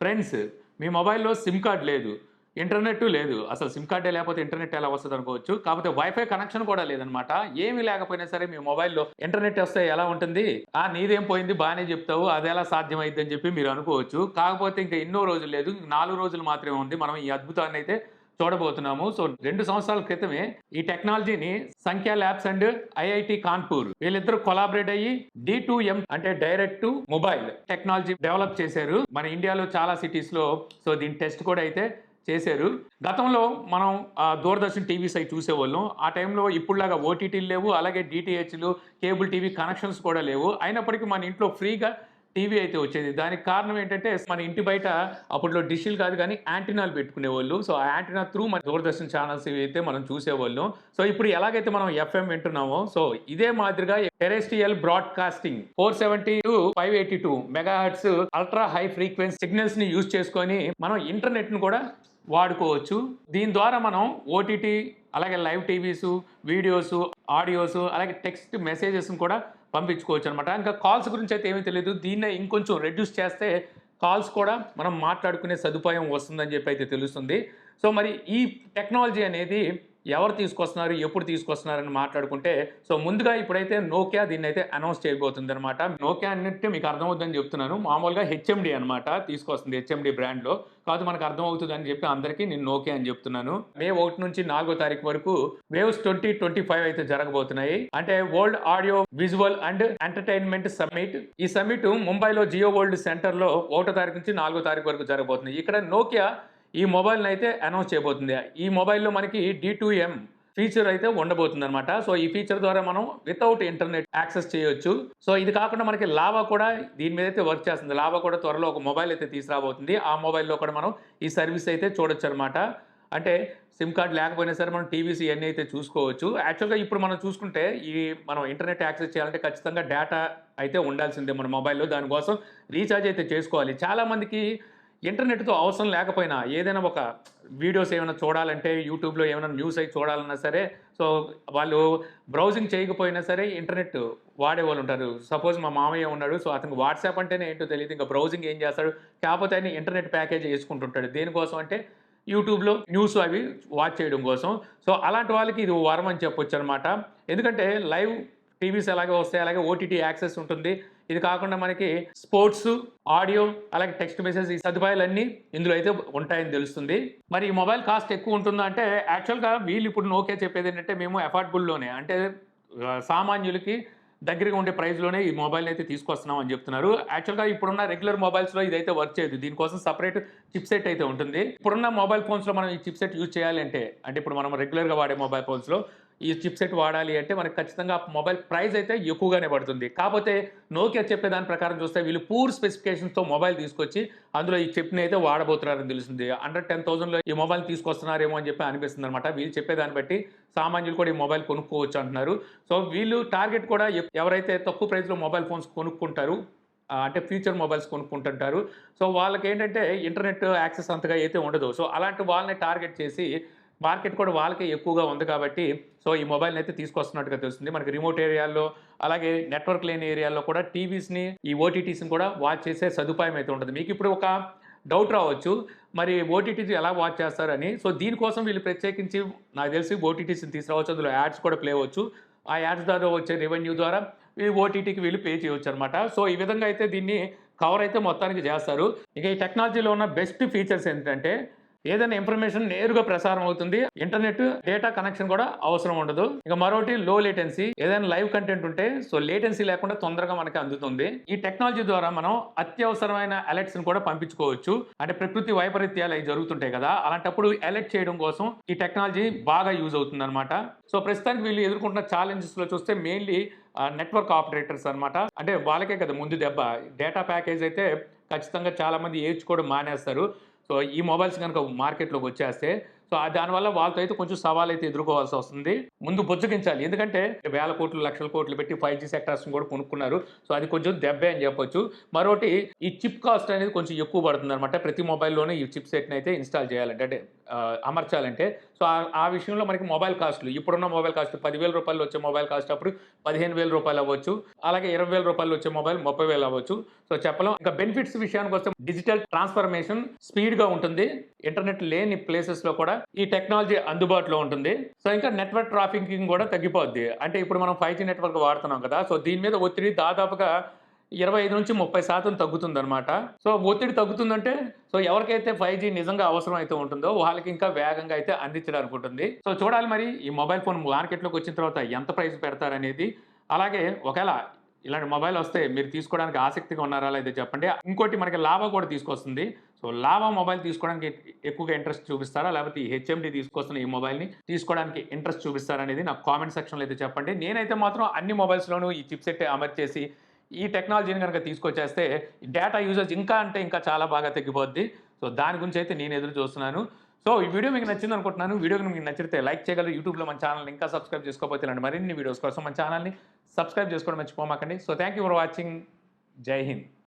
Friends, మీ మొబైల్‌లో SIM card లేదు. Internet లేదు. అసలు సిమ్ కార్డే లేకపోతే ఇంటర్నెట్ ఎలా వస్తదనుకోవచ్చు. కాపోతే వైఫై కనెక్షన్ కూడా లేదనమాట. ఏమి లేకపోయినా సరే మీ మొబైల్‌లో ఇంటర్నెట్ వస్తే ఎలా ఉంటుంది? నీదేం పోయింది బానే జెప్తావు. అదెలా సాధ్యమైద్దని జెప్పి మీరు అనుకోవచ్చు. కాకపోతే ఇంక ఎన్నో రోజులు లేదు. 4 రోజులు మాత్రమే ఉంది. మనం ఈ అద్భుతాన్నయితే చూడబోతున్నాము. సో 2 సంవత్సరాల క్రితమే ఈ టెక్నాలజీని సంఖ్య ల్యాబ్స్ అండ్ ఐఐటీ కాన్పూర్ వీళ్ళిద్దరూ కొలాబరేట్ అయ్యి D2M అంటే direct to mobile technology develop చేశారు. మన ఇండియాలో చాలా సిటీస్‌లో సో దీని టెస్ట్ కూడా అయితే చేశారు. గతంలో మనం దూరదర్శన్ టీవీస్ అయి చూసేవాళ్ళం. ఆ టైంలో ఇప్పుడులాగా ఓటీటీలు లేవు. అలాగే డీటీహెచ్‌లు, కేబుల్ టీవీ కనెక్షన్స్ కూడా లేవు. అయినప్పటికీ మన ఇంట్లో ఫ్రీగా టీవీ అయితే వచ్చేది. దానికి కారణం ఏంటంటే మన ఇంటి బయట అప్పట్లో డిష్‌లు కాదు గానీ యాంటీనాలు పెట్టుకునేవాళ్ళు. సో ఆ యాంటీనా త్రూ మన దూరదర్శన్ ఛానెల్స్ అయితే మనం చూసేవాళ్ళం. సో ఇప్పుడు ఎలాగైతే మనం ఎఫ్ఎం వింటున్నామో సో ఇదే మాదిరిగా terrestrial broadcasting 470-582 megahertz ultra high frequency సిగ్నల్స్‌ని యూజ్ చేసుకొని మనం ఇంటర్నెట్‌ని కూడా వాడుకోవచ్చు. దీని ద్వారా మనం ఓటీటీ అలాగే లైవ్ టీవీసు, వీడియోసు, ఆడియోసు అలాగే టెక్స్ట్ మెసేజెస్‌ని కూడా పంపించుకోవచ్చనమాట. ఇంకా కాల్స్ గురించి అయితే ఏమీ తెలీదు. దీన్నే ఇంకొంచెం రెడ్యూస్ చేస్తే కాల్స్ కూడా మనం మాట్లాడుకునే సదుపాయం వస్తుందని చెప్పి అయితే తెలుస్తుంది. సో మరి ఈ టెక్నాలజీ అనేది ఎవరు తీసుకొస్తున్నారు? ఎప్పుడు తీసుకొస్తున్నారని మాట్లాడుకుంటే సో ముందుగా ఇప్పుడైతే నోకియా దీన్నైతే అనౌన్స్ చేయబోతుందనమాట. నోకియా అంటే మీకు అర్థమవుద్దని చెప్తున్నాను. మామూలుగా హెచ్ఎండీ అనమాట తీసుకొస్తుంది హెచ్ఎండీ బ్రాండ్‌లో. కాకపోతే మనకు అర్థమవుతదని చెప్పి అందరికీ నేను నోకియా అని చెప్తున్నాను. మే 1 నుంచి 4 తారీఖు వరకు వేవ్స్ 2025 అయితే జరగబోతున్నాయి. అంటే world audio visual and entertainment summit. ఈ సమ్మిట్ ముంబైలో జియో వరల్డ్ సెంటర్‌లో 1 తారీఖు నుంచి 4 తారీఖు వరకు జరగబోతుంది. ఇక్కడ నోకియా ఈ మొబైల్‌ని అయితే అనౌన్స్ చేయబోతుంది. ఈ మొబైల్‌లో మనకి D2M ఫీచర్ అయితే ఉండబోతుందనమాట. సో ఈ ఫీచర్ ద్వారా మనం వితౌట్ ఇంటర్నెట్ యాక్సెస్ చేయొచ్చు. సో ఇది కాకుండా మనకి లావా కూడా దీని మీద అయితే వర్క్ చేస్తుంది. లావా కూడా త్వరలో ఒక మొబైల్ అయితే తీసుకురాబోతుంది. ఆ మొబైల్‌లో కూడా మనం ఈ సర్వీస్ అయితే చూడొచ్చనమాట. అంటే సిమ్ కార్డ్ లేకపోయినా సరే మనం టీవీస్ ఇయన్నీ అయితే చూసుకోవచ్చు. యాక్చువల్‌గా ఇప్పుడు మనం చూసుకుంటే మనం ఇంటర్నెట్ యాక్సెస్ చేయాలంటే ఖచ్చితంగా డేటా అయితే ఉండాల్సిందే మన మొబైల్‌లో. దానికోసం రీచార్జ్ అయితే చేసుకోవాలి. చాలామందికి ఇంటర్నెట్‌తో అవసరం లేకపోయినా ఏదైనా ఒక వీడియోస్ ఏమైనా చూడాలంటే యూట్యూబ్‌లో ఏమైనా న్యూస్ అయి చూడాలన్నా సరే సో వాళ్ళు బ్రౌజింగ్ చేయకపోయినా సరే ఇంటర్నెట్ వాడేవాళ్ళు ఉంటారు. సపోజ్ మా మామయ్య ఉన్నాడు. సో అతనికి వాట్సాప్ అంటేనే ఏంటో తెలీదు. ఇంకా బ్రౌజింగ్ ఏం చేస్తాడు? కాకపోతే ఆయన ఇంటర్నెట్ ప్యాకేజ్ యేసుకుంటుంటాడు. దేనికోసం అంటే యూట్యూబ్‌లో న్యూస్ అవి వాచ్ చేయడం కోసం. సో అలాంటి వాళ్ళకి ఇది వరం అని చెప్పొచ్చనమాట. ఎందుకంటే లైవ్ టీవీస్ ఎలాగో వస్తాయి అలాగే ఓటీటీ యాక్సెస్ ఉంటుంది. ఇది కాకుండా మనకి స్పోర్ట్స్, ఆడియో అలాగే టెక్స్ట్ మెసేజ్ ఈ సదుపాయాలన్నీ ఇందులో అయితే ఉంటాయని తెలుస్తుంది. మరి ఈ మొబైల్ కాస్ట్ ఎక్కువ ఉంటుందా అంటే యాక్చువల్‌గా వీళ్ళు ఇప్పుడు నోకియా చెప్పేదేంటంటే మేము అఫోర్డబుల్‌లోనే అంటే సామాన్యులకి దగ్గరగా ఉండే ప్రైస్‌లోనే ఈ మొబైల్‌ని అయితే తీసుకొస్తున్నాం అని చెప్తున్నారు. యాక్చువల్‌గా ఇప్పుడున్న రెగ్యులర్ మొబైల్స్‌లో ఇదైతే వర్క్ చేయదు. దీనికోసం సెపరేట్ చిప్‌సెట్ అయితే ఉంటుంది. ఇప్పుడున్న మొబైల్ ఫోన్స్‌లో మనం ఈ చిప్‌సెట్ యూజ్ చేయాలి అంటే ఇప్పుడు మనం రెగ్యులర్‌గా వాడే మొబైల్ ఫోన్స్‌లో ఈ చిప్‌సెట్ వాడాలి అంటే మనకు ఖచ్చితంగా మొబైల్ ప్రైస్ అయితే ఎక్కువగానే పడుతుంది. కాపోతే నోకియా చెప్పే దాని ప్రకారం చూస్తే వీళ్ళు పూర్ స్పెసిఫికేషన్స్‌తో మొబైల్ తీసుకొచ్చి అందులో ఈ చిప్‌ని అయితే వాడబోతున్నారని తెలుస్తుంది. అండర్ 10,000లో ఈ మొబైల్ తీసుకొస్తున్నారేమో అని చెప్పి అనిపిస్తుందనమాట. వీళ్ళు చెప్పేదాన్ని బట్టి సామాన్యులు కూడా ఈ మొబైల్ కొనుక్కోవచ్చు అంటున్నారు. సో వీళ్ళు టార్గెట్ కూడా ఎవరైతే తక్కువ ప్రైస్‌లో మొబైల్ ఫోన్స్ కొనుక్కుంటారు అంటే ఫ్యూచర్ మొబైల్స్ కొనుక్కుంటుంటారు. సో వాళ్ళకేంటంటే ఇంటర్నెట్ యాక్సెస్ అంతగా అయితే ఉండదు. సో అలాంటి వాళ్ళని టార్గెట్ చేసి మార్కెట్ కూడా వాళ్ళకే ఎక్కువగా ఉంది కాబట్టి సో ఈ మొబైల్‌ని అయితే తీసుకొస్తున్నట్టుగా తెలుస్తుంది. మనకి రిమోట్ ఏరియాల్లో అలాగే నెట్వర్క్ లేని ఏరియాల్లో కూడా టీవీస్‌ని ఈ ఓటీటీస్‌ని కూడా వాచ్ చేసే సదుపాయం అయితే ఉంటుంది. మీకు ఇప్పుడు ఒక డౌట్ రావచ్చు. మరి ఓటీటీస్ ఎలా వాచ్ చేస్తారని. సో దీనికోసం వీళ్ళు ప్రత్యేకించి నాకు తెలిసి ఓటీటీస్‌ని తీసుకురావచ్చు. అందులో యాడ్స్ కూడా ప్లే అవ్వచ్చు. ఆ యాడ్స్ ద్వారా వచ్చే రెవెన్యూ ద్వారా ఈ ఓటీటీకి వీళ్ళు పే చేయొచ్చనమాట. సో ఈ విధంగా అయితే దీన్ని కవర్ అయితే మొత్తానికి చేస్తారు. ఇక ఈ టెక్నాలజీలో ఉన్న బెస్ట్ ఫీచర్స్ ఏంటంటే ఏదైనా ఇన్ఫర్మేషన్ నేరుగా ప్రసారం అవుతుంది. ఇంటర్నెట్ డేటా కనెక్షన్ కూడా అవసరం ఉండదు. ఇక మరోటి లో లేటెన్సీ. ఏదైనా లైవ్ కంటెంట్ ఉంటే సో లేటెన్సీ లేకుండా తొందరగా మనకి అందుతుంది. ఈ టెక్నాలజీ ద్వారా మనం అత్యవసరమైన అలర్ట్స్ ని కూడా పంపించుకోవచ్చు. అంటే ప్రకృతి వైపరీత్యాలు అవి జరుగుతుంటాయి కదా. అలాంటప్పుడు అలర్ట్ చేయడం కోసం ఈ టెక్నాలజీ బాగా యూజ్ అవుతుందన్నమాట. సో ప్రస్తుతానికి వీళ్ళు ఎదుర్కొంటున్న ఛాలెంజెస్‌లో చూస్తే మెయిన్‌లీ నెట్వర్క్ ఆపరేటర్స్ అనమాట. అంటే వాళ్ళకే కదా ముందు దెబ్బ. డేటా ప్యాకేజ్ అయితే ఖచ్చితంగా చాలామంది ఏడ్చుకోవడం మానేస్తారు. సో ఈ మొబైల్స్ గనుక మార్కెట్‌లోకి వచ్చేస్తే సో దానివల్ల వాళ్ళతో అయితే కొంచెం సవాలైతే ఎదుర్కోవాల్సి వస్తుంది. ముందు బుజ్జగించాలి. ఎందుకంటే వేల కోట్లు, లక్షల కోట్లు పెట్టి 5G సెక్టార్స్‌ని కూడా కొనుక్కున్నారు. సో అది కొంచెం దెబ్బే అని చెప్పొచ్చు. మరోటి ఈ చిప్ కాస్ట్ అనేది కొంచెం ఎక్కువ పడుతుందనమాట. ప్రతి మొబైల్‌లోనూ ఈ చిప్ సెట్‌ని అయితే ఇన్‌స్టాల్ చేయాలంటే అంటే అమర్చాలంటే. సో ఆ విషయంలో మనకి మొబైల్ కాస్ట్‌లు ఇప్పుడున్న మొబైల్ కాస్ట్ రూ. 10,000 వచ్చే మొబైల్ కాస్ట్ అప్పుడు రూ. 15,000 అవ్వచ్చు. అలాగే రూ. 20,000 వచ్చే మొబైల్ 30,000 అవ్వచ్చు. సో చెప్పలేం. ఇంకా బెనిఫిట్స్ విషయానికి వస్తే డిజిటల్ ట్రాన్స్ఫర్మేషన్ స్పీడ్‌గా ఉంటుంది. ఇంటర్నెట్ లేని ప్లేసెస్‌లో కూడా ఈ టెక్నాలజీ అందుబాటులో ఉంటుంది. సో ఇంకా నెట్వర్క్ ట్రాఫికింగ్ కూడా తగ్గిపోద్ది. అంటే ఇప్పుడు మనం 5G నెట్వర్క్ వాడుతున్నాం కదా! సో దీని మీద ఒత్తిడి దాదాపుగా 25-30% తగ్గుతుందనమాట. సో ఒత్తిడి తగ్గుతుందంటే సో ఎవరికైతే 5G నిజంగా అవసరం అయితే ఉంటుందో వాళ్ళకి ఇంకా వేగంగా అయితే అందించడానికి ఉంటుంది. సో చూడాలి మరి ఈ మొబైల్ ఫోన్ మార్కెట్‌లోకి వచ్చిన తర్వాత ఎంత ప్రైస్ పెడతారనేది. అలాగే ఒకవేళ ఇలాంటి మొబైల్ వస్తే మీరు తీసుకోవడానికి ఆసక్తిగా ఉన్నారా లేదో చెప్పండి. ఇంకోటి మనకి లావా కూడా తీసుకొస్తుంది. సో లావా మొబైల్ తీసుకోవడానికి ఎక్కువగా ఇంట్రెస్ట్ చూపిస్తారా? లేకపోతే ఈ హెచ్ఎండీ తీసుకొస్తున్న ఈ మొబైల్‌ని తీసుకోవడానికి ఇంట్రెస్ట్ చూపిస్తారా అనేది నాకు కామెంట్ సెక్షన్‌లో అయితే చెప్పండి. నేనైతే మాత్రం అన్ని మొబైల్స్‌లోనూ ఈ చిప్‌సెట్ అమర్చేసి ఈ టెక్నాలజీని గనక తీసుకొచ్చేస్తే డేటా యూసేజ్ ఇంకా అంటే ఇంకా చాలా బాగా తగ్గిపోద్ది. సో దాని గురించి అయితే నేను ఎదురు చూస్తున్నాను. సో ఈ వీడియో మీకు నచ్చిందనుకుంటున్నాను. వీడియో గనుక మీకు నచ్చితే లైక్ చేయగలరు. యూట్యూబ్‌లో మన ఛానెల్‌ని ఇంకా సబ్స్క్రైబ్ చేసుకోకపోతే ఇలాంటి మరిన్ని వీడియోస్ కోసం మన ఛానెల్‌ని సబ్స్క్రైబ్ చేసుకోవడం మర్చిపోమాకండి. So thank you for watching. జై హింద్.